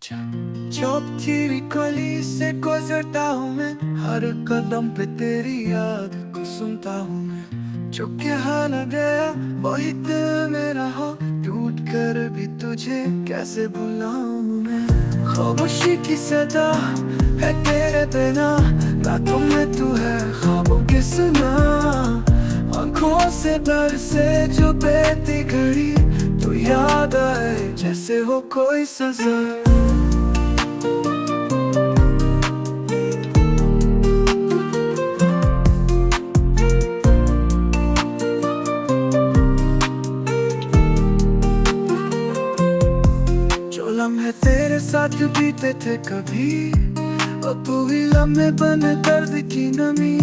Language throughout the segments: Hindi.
चौक गली से गुजरता हूँ मैं, हर कदम पे तेरी याद को सुनता हूँ मैं। जो कहा न गया वही दिल मेरा हो, टूट कर भी तुझे कैसे भुलाऊं मैं। खामोशी की सदा है तेरे बिना, रातों में तू है ख्वाबों के सुना। आँखों से बरसे जो बहती घड़ी, तू याद आए जैसे हो कोई सजा। लम्हे तेरे साथ बीते थे कभी, और तू ही लम्हे बने दर्द की नमी।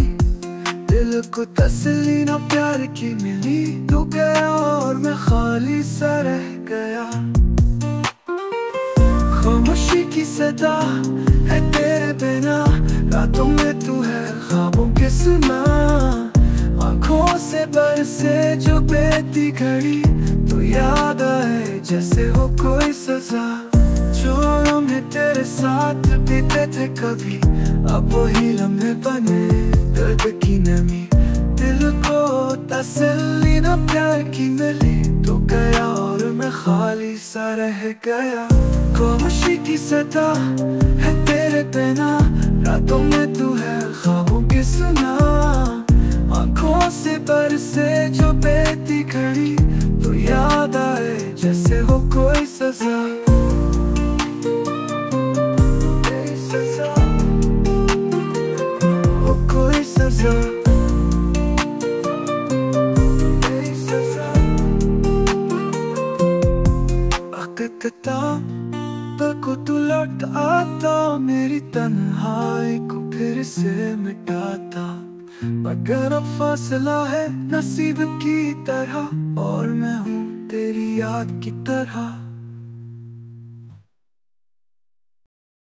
दिल को तसल्ली ना प्यार की मिली, तू गया और मैं खाली सा रह गया। खामोशी की सदा है तेरे बिना, रातों में तू है ख्वाबों के सुना। आँखों से बरसे जो बहती घड़ी, तू याद आए जैसे हो कोई सजा। जो लम्हे तेरे साथ बीते थे कभी, अब वही लम्हे बने दर्द की नमी। दिल को तसल्ली ना प्यार की मिली, तू गया और मैं खाली सा रह गया। खामोशी की सदा है तेरे बिना, रातों में तू है ख्वाबों के सुना। आँखों से बरसे जो बहती घड़ी, तू याद आए जैसे हो कोई सजा। हो कोई सजा, अकता दिल को तू लौट आता, मेरी तन्हाई को फिर से मिटाता। मगर अब फासला है नसीब की तरह, और मैं हूँ तेरी याद की तरह।